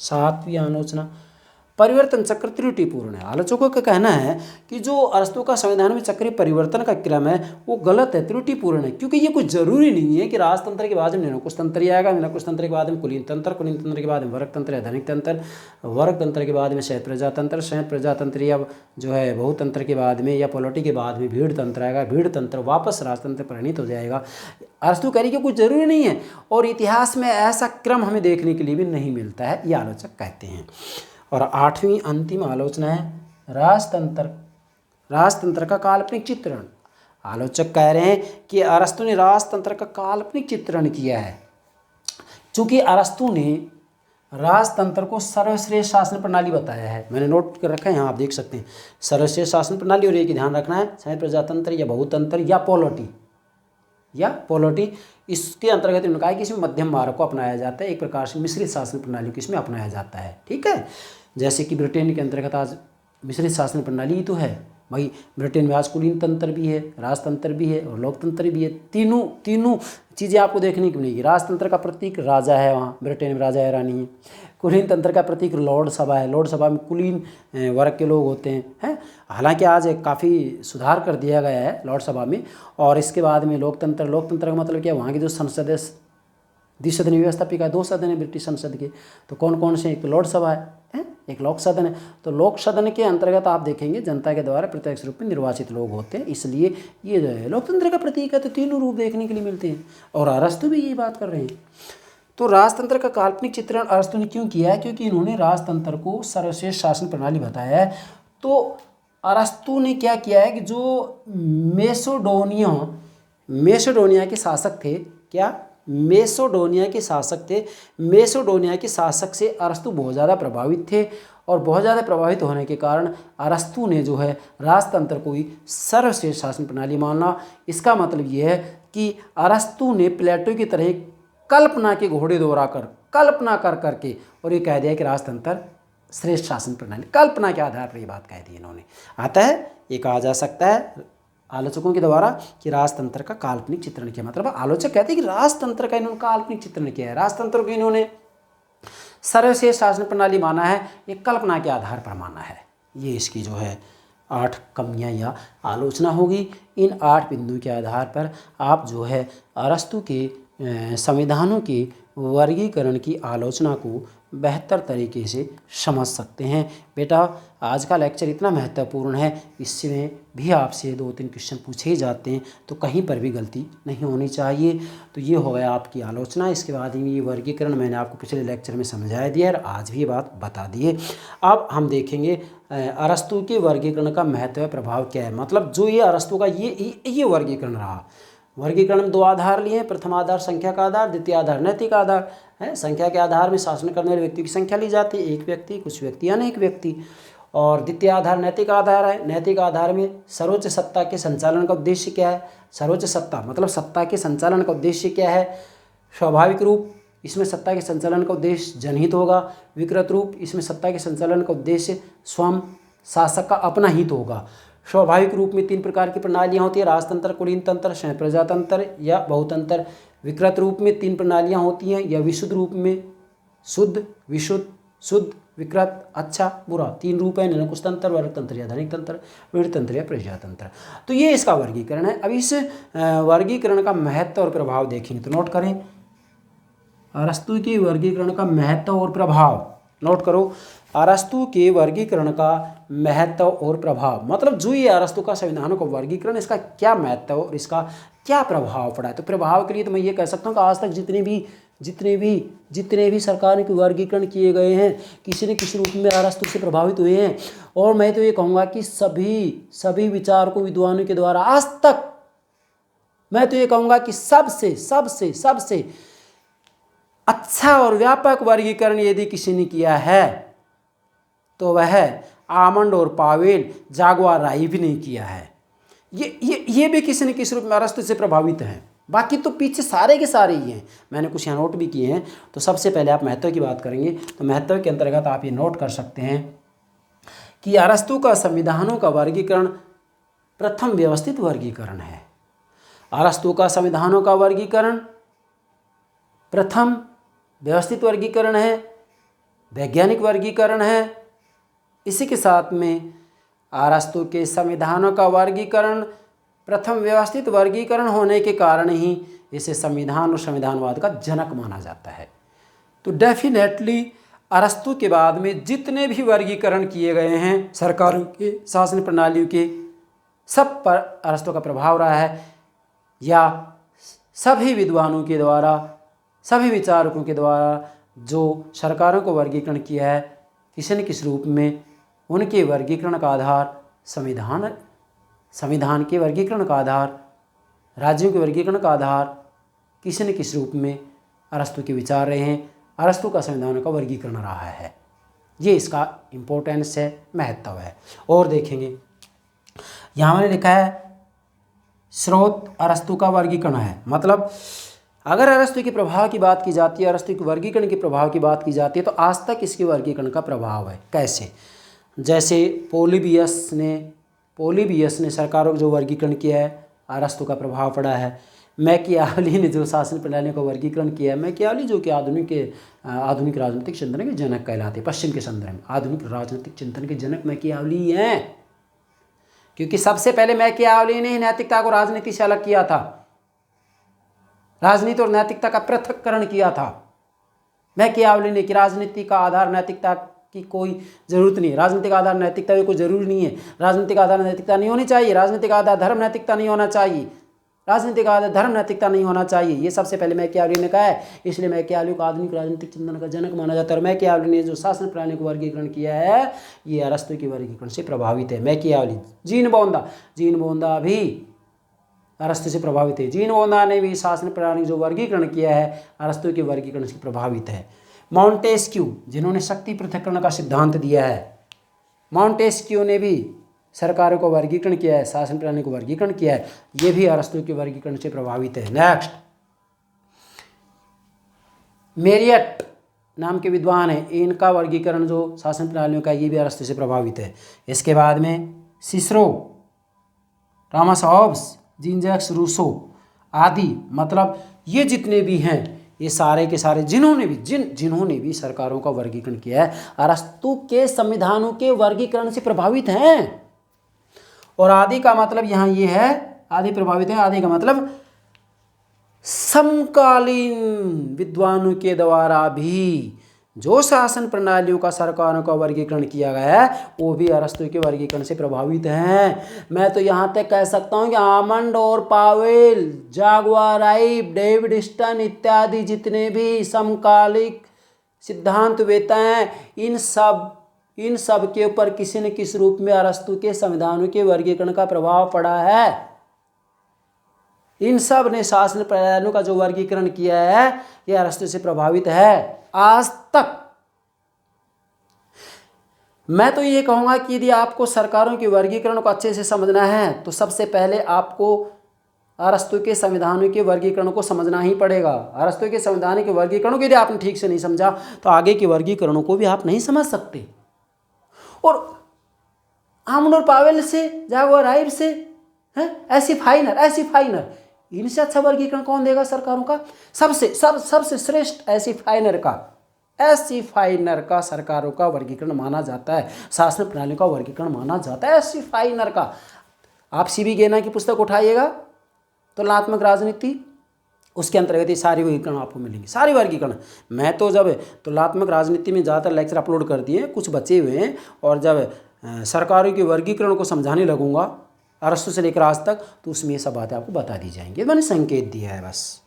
7वीं आलोचना, परिवर्तन चक्र त्रुटिपूर्ण है। आलोचकों का कहना है कि जो अरस्तु का संविधान में चक्रीय परिवर्तन का क्रम है वो गलत है, त्रुटिपूर्ण है, क्योंकि ये कुछ जरूरी नहीं है कि राजतंत्र के बाद में निरंकुश तंत्र ही आएगा, निरंकुश तंत्र के बाद में कुलीन तंत्र, कुलीन तंत्र के बाद में वर्ग तंत्र या धनिक तंत्र, वर्ग तंत्र के बाद में शहर प्रजातंत्र, शहर प्रजातंत्र या जो है बहुतंत्र के बाद में या पॉलिटी के बाद में भीड़ तंत्र आएगा, भीड़ तंत्र वापस राजतंत्र परिणत हो जाएगा। अरस्तु कह रही कि कुछ जरूरी नहीं है, और इतिहास में ऐसा क्रम हमें देखने के लिए भी नहीं मिलता है, ये आलोचक कहते हैं। और 8वीं अंतिम आलोचना है राजतंत्र, राजतंत्र का काल्पनिक चित्रण। आलोचक कह रहे हैं कि अरस्तु ने राजतंत्र का काल्पनिक चित्रण किया है, चूंकि अरस्तु ने राजतंत्र को सर्वश्रेष्ठ शासन प्रणाली बताया है। मैंने नोट कर रखा है, यहाँ आप देख सकते हैं, सर्वश्रेष्ठ शासन प्रणाली, और एक ध्यान रखना है चाहे प्रजातंत्र या बहुतंत्र या पॉलिटी, इसके अंतर्गत उन्होंने कहा कि इसमें मध्यम मार्ग को अपनाया जाता है, एक प्रकार से मिश्रित शासन प्रणाली को इसमें अपनाया जाता है। ठीक है, जैसे कि ब्रिटेन के अंतर्गत आज मिश्रित शासन प्रणाली ही तो है भाई। ब्रिटेन में आज कुलीन तंत्र भी है, राजतंत्र भी है और लोकतंत्र भी है, तीनों चीज़ें आपको देखने को मिलेगी। राजतंत्र का प्रतीक राजा है, वहाँ ब्रिटेन में राजा है, रानी है। कुलीन तंत्र का प्रतीक लॉर्ड सभा है, लॉर्ड सभा में कुलीन वर्ग के लोग होते हैं। हालांकि आज काफ़ी सुधार कर दिया गया है लॉर्ड सभा में। और इसके बाद में लोकतंत्र का मतलब क्या, वहाँ की जो संसद है, द्विसदनीय व्यवस्थापिका, 2 सदन है ब्रिटिश संसद के, तो कौन कौन से, एक तो लॉर्ड सभा है, एक लोक सदन है। तो लोक सदन के अंतर्गत आप देखेंगे जनता के द्वारा प्रत्यक्ष रूप में निर्वाचित लोग होते हैं, इसलिए ये जो है लोकतंत्र का प्रतीक है। तो तीनों रूप देखने के लिए मिलते हैं, और अरस्तु भी यही बात कर रहे हैं। तो राजतंत्र का काल्पनिक चित्रण अरस्तु ने क्यों किया है, क्योंकि इन्होंने राजतंत्र को सर्वश्रेष्ठ शासन प्रणाली बताया है। तो अरस्तु ने क्या किया है कि जो मेसोडोनिया के शासक थे, क्या मेसोडोनिया के शासक थे, मेसोडोनिया के शासक से अरस्तु बहुत ज़्यादा प्रभावित थे, और बहुत ज़्यादा प्रभावित होने के कारण अरस्तु ने जो है राजतंत्र को ही सर्वश्रेष्ठ शासन प्रणाली माना। इसका मतलब ये है कि अरस्तु ने प्लेटो की तरह कल्पना के घोड़े दौड़ाकर, कल्पना कर करके, और ये कह दिया कि राजतंत्र श्रेष्ठ शासन प्रणाली, कल्पना के आधार पर ये बात कह दी इन्होंने। आता है, ये कहा जा सकता है आलोचकों के द्वारा कि राजतंत्र का काल्पनिक चित्रण किया। मतलब आलोचक कहते हैं कि राजतंत्र का इन्होंने काल्पनिक चित्रण किया है, राजतंत्र को इन्होंने सर्वश्रेष्ठ शासन प्रणाली माना है, ये कल्पना के आधार पर माना है। ये इसकी जो है 8 कमियां या आलोचना होगी। इन 8 बिंदुओं के आधार पर आप जो है अरस्तु के संविधानों के वर्गीकरण की आलोचना को बेहतर तरीके से समझ सकते हैं। बेटा आज का लेक्चर इतना महत्वपूर्ण है, इसमें भी आपसे 2-3 क्वेश्चन पूछे ही जाते हैं, तो कहीं पर भी गलती नहीं होनी चाहिए। तो ये हो गया आपकी आलोचना। इसके बाद ये वर्गीकरण मैंने आपको पिछले लेक्चर में समझाया दिया और आज भी ये बात बता दी है। अब हम देखेंगे अरस्तु के वर्गीकरण का महत्व प्रभाव क्या है। मतलब जो ये अरस्तु का ये वर्गीकरण रहा, वर्गीकरण में 2 आधार लिए हैं। प्रथम आधार संख्या का आधार, द्वितीय आधार नैतिक आधार है। संख्या के आधार में शासन करने वाले व्यक्ति की संख्या ली जाती है, एक व्यक्ति, कुछ व्यक्ति, अनेक व्यक्ति। और द्वितीय आधार नैतिक आधार है। नैतिक आधार में सर्वोच्च सत्ता के संचालन का उद्देश्य क्या है। सर्वोच्च सत्ता मतलब सत्ता के संचालन का उद्देश्य क्या है। स्वाभाविक रूप, इसमें सत्ता के संचालन का उद्देश्य जनहित होगा। विकृत रूप, इसमें सत्ता के संचालन का उद्देश्य स्वयं शासक का अपना हित होगा। स्वाभाविक रूप में 3 प्रकार की प्रणालियाँ होती है, राजतंत्र, कुलीन तंत्र, स्वयं प्रजातंत्र या बहुतंत्र। विकृत रूप में 3 प्रणालियाँ होती हैं, या विशुद्ध रूप में शुद्ध, विशुद्ध, शुद्ध, विकृत, अच्छा, बुरा। 3 रूप है, निरंकुश तंत्र, वर्ग तंत्र या धनिक तंत्र, विविध तंत्र या प्रजातंत्र। तो ये इसका वर्गीकरण है। अब इस वर्गीकरण का महत्व और प्रभाव देखेंगे, तो नोट करें अरस्तु के वर्गीकरण का महत्व और प्रभाव। नोट करो अरस्तु के वर्गीकरण का महत्व और प्रभाव। मतलब जो ये अरस्तु का संविधानों का वर्गीकरण, इसका क्या महत्व और इसका क्या प्रभाव पड़ा है। तो प्रभाव के लिए तो मैं ये कह सकता हूँ कि आज तक जितने भी सरकार के वर्गीकरण किए गए हैं, किसी न किसी रूप में अरस्तु से प्रभावित हुए हैं। और मैं तो ये कहूँगा कि सभी विचारकों, विद्वानों के द्वारा आज तक मैं तो ये कहूँगा कि सबसे अच्छा और व्यापक वर्गीकरण यदि किसी ने किया है तो वह आमंड और पावेल, जागुआर राय भी नहीं किया है। ये भी किसी न किसी रूप में अरस्तु से प्रभावित हैं। बाकी तो पीछे सारे के सारे ही हैं, मैंने कुछ यहाँ नोट भी किए हैं। तो सबसे पहले आप महत्व की बात करेंगे, तो महत्व के अंतर्गत आप ये नोट कर सकते हैं कि अरस्तु का संविधानों का वर्गीकरण प्रथम व्यवस्थित वर्गीकरण है। अरस्तु का संविधानों का वर्गीकरण प्रथम व्यवस्थित वर्गीकरण है, वैज्ञानिक वर्गीकरण है। इसी के साथ में अरस्तु के संविधानों का वर्गीकरण प्रथम व्यवस्थित वर्गीकरण होने के कारण ही इसे संविधान और संविधानवाद का जनक माना जाता है। तो डेफिनेटली अरस्तु के बाद में जितने भी वर्गीकरण किए गए हैं सरकारों के, शासन प्रणालियों के, सब पर अरस्तु का प्रभाव रहा है, या सभी विद्वानों के द्वारा, सभी विचारकों के द्वारा जो सरकारों को वर्गीकरण किया है, किसी न किसी रूप में उनके वर्गीकरण का आधार संविधान के वर्गीकरण का आधार, राज्यों के वर्गीकरण का आधार किसी न किसी रूप में अरस्तु के विचार रहे हैं। अरस्तु का संविधानों का वर्गीकरण रहा है, ये इसका इम्पोर्टेंस है, महत्व है। और देखेंगे यहाँ मैंने लिखा है स्रोत अरस्तु का वर्गीकरण है, मतलब अगर अरस्तु के प्रभाव की बात की जाती है, अरस्तु के वर्गीकरण के प्रभाव की बात की जाती है, तो आज तक इसके वर्गीकरण का प्रभाव है। कैसे? जैसे पोलिबियस ने सरकारों को जो वर्गीकरण किया है, अरस्तु का प्रभाव पड़ा है। मैकियावली ने जो शासन प्रणाली का वर्गीकरण किया है, मैकियावली जो कि आधुनिक राजनीतिक चिंतन के जनक कहलाते, पश्चिम के संदर्भ में आधुनिक राजनीतिक चिंतन के जनक मैकियावली हैं, क्योंकि सबसे पहले मैकियावली ने ही नैतिकता को राजनीति से अलग किया था, राजनीति और नैतिकता का पृथक्करण किया था। मैकियावली ने कि राजनीति का आधार नैतिकता की कोई जरूरत नहीं है, राजनीतिक आधार नैतिकता की कोई जरूरी नहीं है, राजनीतिक आधार नैतिकता नहीं होनी चाहिए, राजनीतिक आधार धर्म नैतिकता नहीं होना चाहिए, राजनीतिक आधार धर्म नैतिकता नहीं होना चाहिए। ये सबसे पहले मैकियावली ने कहा है, इसलिए मैकियावली को आधुनिक राजनीतिक चिंतन का जनक माना जाता है। और मैकियावली ने जो शासन प्रणाली को वर्गीकरण किया है, ये अरस्तु के वर्गीकरण से प्रभावित है। मैकियावली, जीन बोंदा भी अरस्तु से प्रभावित है। जीन बोंदा ने भी शासन प्रणाली जो वर्गीकरण किया है, अरस्तु के वर्गीकरण से प्रभावित है। मॉन्टेस्क्यू, जिन्होंने शक्ति पृथक्करण का सिद्धांत दिया है, मॉन्टेस्क्यू ने भी सरकारों को वर्गीकरण किया है, शासन प्रणाली को वर्गीकरण किया है, ये भी अरस्तु के वर्गीकरण से प्रभावित है। नेक्स्ट, मेरियट नाम के विद्वान है, इनका वर्गीकरण जो शासन प्रणालियों का, ये भी अरस्तु से प्रभावित है। इसके बाद में Cicero, Thomas Hobbes, Jean Jacques Rousseau आदि, मतलब ये जितने भी हैं, ये सारे के सारे जिन्होंने भी सरकारों का वर्गीकरण किया है, अरस्तु के संविधानों के वर्गीकरण से प्रभावित हैं। और आदि का मतलब यहाँ ये है, आदि प्रभावित है, आदि का मतलब समकालीन विद्वानों के द्वारा भी जो शासन प्रणालियों का सरकारों का वर्गीकरण किया गया है, वो भी अरस्तु के वर्गीकरण से प्रभावित हैं। मैं तो यहाँ तक कह सकता हूँ कि आमंड और पावेल, जागुआर आइव, डेविड स्टन इत्यादि जितने भी समकालिक सिद्धांत वेता हैं, इन सब के ऊपर किसी न किसी रूप में अरस्तु के संविधानों के वर्गीकरण का प्रभाव पड़ा है। इन सब ने शासन प्रणालियों का जो वर्गीकरण किया है, यह अरस्तु से प्रभावित है। आज तक मैं तो ये कहूँगा कि यदि आपको सरकारों के वर्गीकरण को अच्छे से समझना है, तो सबसे पहले आपको अरस्तु के संविधानों के वर्गीकरण को समझना ही पड़ेगा। अरस्तु के संविधान के वर्गीकरणों को यदि आपने ठीक से नहीं समझा, तो आगे के वर्गीकरणों को भी आप नहीं समझ सकते। और आमंड और पावेल से, जागुआर आइव से, ऐसी फाइनर, इनसे अच्छा वर्गीकरण कौन देगा सरकारों का? सबसे श्रेष्ठ ऐसी फाइनर का सरकारों का वर्गीकरण माना जाता है, शासन प्रणाली का वर्गीकरण माना जाता है ऐसी फाइनर का। आप सीबी गेना की पुस्तक उठाइएगा, तुलनात्मक राजनीति, उसके अंतर्गत ये सारी वर्गीकरण आपको मिलेंगे, सारी वर्गीकरण। मैं तो जब तुलनात्मक राजनीति में ज़्यादातर लेक्चर अपलोड कर दिए, कुछ बचे हुए हैं, और जब सरकारों के वर्गीकरण को समझाने लगूंगा अरस्तु से लेकर आज तक, तो उसमें ये सब बातें आपको बता दी जाएंगी। मैंने संकेत दिया है बस।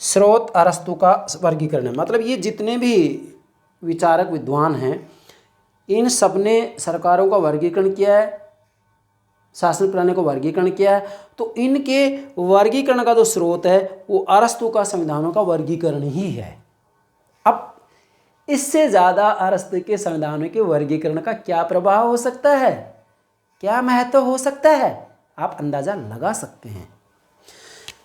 स्रोत अरस्तु का वर्गीकरण है, मतलब ये जितने भी विचारक विद्वान हैं, इन सब ने सरकारों का वर्गीकरण किया है, शासन प्रणाली को वर्गीकरण किया है, तो इनके वर्गीकरण का जो स्रोत है वो अरस्तु का संविधानों का वर्गीकरण ही है। अब इससे ज़्यादा अरस्तु के संविधानों के वर्गीकरण का क्या प्रभाव हो सकता है, क्या महत्व हो सकता है? आप अंदाज़ा लगा सकते हैं।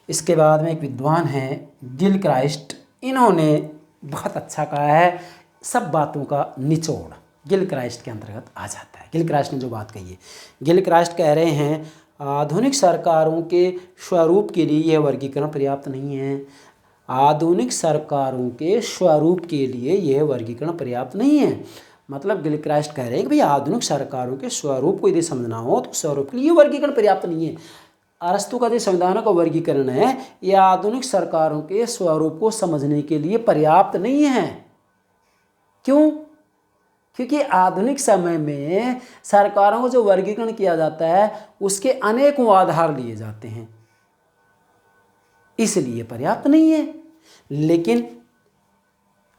इसके बाद में एक विद्वान हैं गिलक्राइस्ट, इन्होंने बहुत अच्छा कहा है, सब बातों का निचोड़ गिलक्राइस्ट के अंतर्गत आ जाता है। गिलक्राइस्ट ने जो बात कही है, गिलक्राइस्ट कह रहे हैं आधुनिक सरकारों के स्वरूप के लिए यह वर्गीकरण पर्याप्त नहीं है। आधुनिक सरकारों के स्वरूप के लिए यह वर्गीकरण पर्याप्त नहीं है। मतलब गिलक्राइस्ट कह रहे हैं कि भाई आधुनिक सरकारों के स्वरूप को यदि समझना हो तो स्वरूप के लिए वर्गीकरण पर्याप्त नहीं है। अरस्तु का जो संविधान का वर्गीकरण है यह आधुनिक सरकारों के स्वरूप को समझने के लिए पर्याप्त नहीं है। क्यों? क्योंकि आधुनिक समय में सरकारों को जो वर्गीकरण किया जाता है उसके अनेकों आधार लिए जाते हैं, इसलिए पर्याप्त नहीं है। लेकिन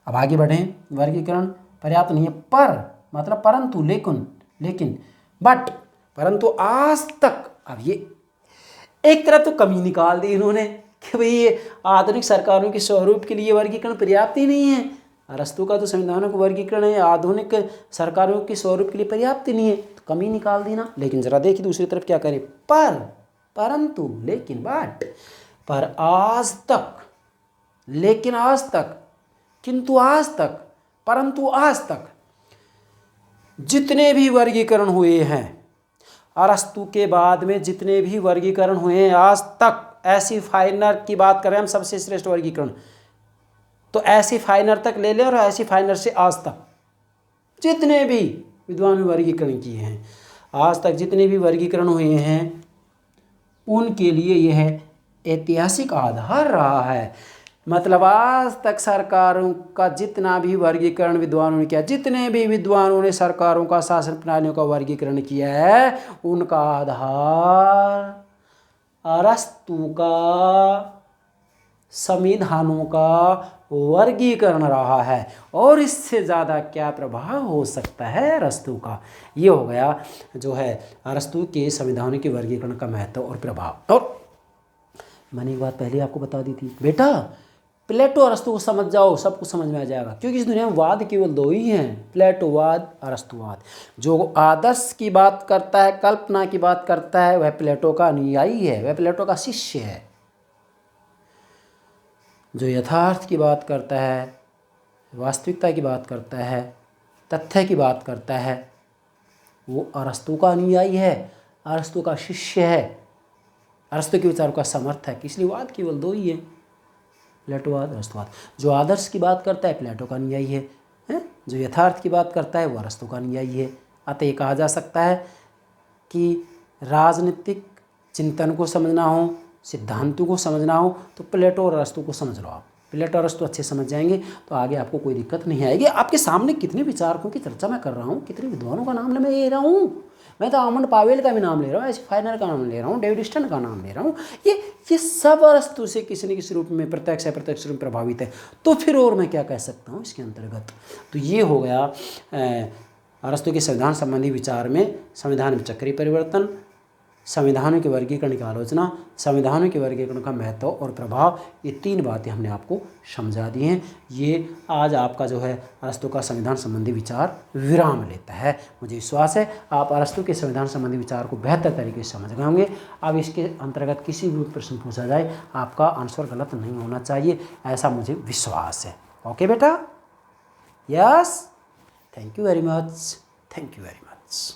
अब आगे बढ़ें, वर्गीकरण पर्याप्त नहीं है पर मतलब परंतु लेकिन बट परंतु आज तक, अब ये एक तरफ तो कमी निकाल दी इन्होंने कि भाई ये आधुनिक सरकारों के स्वरूप के लिए वर्गीकरण पर्याप्त ही नहीं है। अरस्तु का तो संविधानों का वर्गीकरण है, आधुनिक सरकारों के स्वरूप के लिए पर्याप्त ही नहीं है, तो कमी निकाल दी ना। लेकिन जरा देखिए दूसरी तरफ क्या करें, परंतु लेकिन बट, पर आज तक, लेकिन आज तक, किंतु आज तक, परंतु आज तक जितने भी वर्गीकरण हुए हैं, अरस्तु के बाद में जितने भी वर्गीकरण हुए हैं आज तक, ऐसी फाइनर की बात करें हम सबसे श्रेष्ठ वर्गीकरण, तो ऐसी फाइनर तक ले लें और ऐसी फाइनर से आज तक जितने भी विद्वान वर्गीकरण किए हैं, आज तक जितने भी वर्गीकरण हुए हैं उनके लिए यह ऐतिहासिक आधार रहा है। मतलब आज तक सरकारों का जितना भी वर्गीकरण विद्वानों ने किया, जितने भी विद्वानों ने सरकारों का शासन प्रणालियों का वर्गीकरण किया है, उनका आधार अरस्तु का संविधानों का वर्गीकरण रहा है। और इससे ज़्यादा क्या प्रभाव हो सकता है अरस्तु का। ये हो गया जो है अरस्तु के संविधानों के वर्गीकरण का महत्व और प्रभाव। और मैंने एक बात पहले आपको बता दी थी, बेटा प्लेटो अरस्तु को समझ जाओ, सब कुछ समझ में आ जाएगा। क्योंकि इस दुनिया में वाद केवल दो ही हैं, प्लेटोवाद, अरस्तुवाद। जो आदर्श की बात करता है, कल्पना की बात करता है, वह प्लेटो का अनुयायी है, वह प्लेटो का शिष्य है। जो यथार्थ की बात करता है, वास्तविकता की बात करता है, तथ्य की बात करता है, वो अरस्तु का अनुयायी है, अरस्तु का शिष्य है, अरस्तु के विचारों का समर्थक है। इसलिए वाद केवल दो ही है, प्लेटोवाद, अरस्तुवाद। जो आदर्श की बात करता है प्लेटो का अनुयायी है, जो यथार्थ की बात करता है वो अरस्तु का अनुयायी है। अतः ये कहा जा सकता है कि राजनीतिक चिंतन को समझना हो, सिद्धांतों को समझना हो तो प्लेटो और अरस्तु को समझ लो। आप प्लेटो और अरस्तु अच्छे समझ जाएंगे तो आगे आपको कोई दिक्कत नहीं आएगी। आपके सामने कितने विचारकों की चर्चा मैं कर रहा हूँ, कितने विद्वानों का नाम मैं ले रहा हूँ। मैं तो आमंड पावेल का भी नाम ले रहा हूँ, ऐसे फाइनर का नाम ले रहा हूँ, डेविड स्टर्न का नाम ले रहा हूँ। ये सब अरस्तु से किसी न किसी रूप में प्रत्यक्ष या अप्रत्यक्ष रूप में प्रभावित है। तो फिर और मैं क्या कह सकता हूँ इसके अंतर्गत। तो ये हो गया अरस्तु के संविधान संबंधी विचार में संविधान में चक्रीय परिवर्तन, संविधानों के वर्गीकरण की आलोचना, संविधानों के वर्गीकरण का महत्व और प्रभाव, ये तीन बातें हमने आपको समझा दी हैं। ये आज आपका जो है अरस्तु का संविधान संबंधी विचार विराम लेता है। मुझे विश्वास है आप अरस्तु के संविधान संबंधी विचार को बेहतर तरीके से समझ गए होंगे। अब इसके अंतर्गत किसी भी प्रश्न पूछा जाए आपका आंसर गलत नहीं होना चाहिए, ऐसा मुझे विश्वास है। ओके बेटा, yes, thank you very much, thank you very much.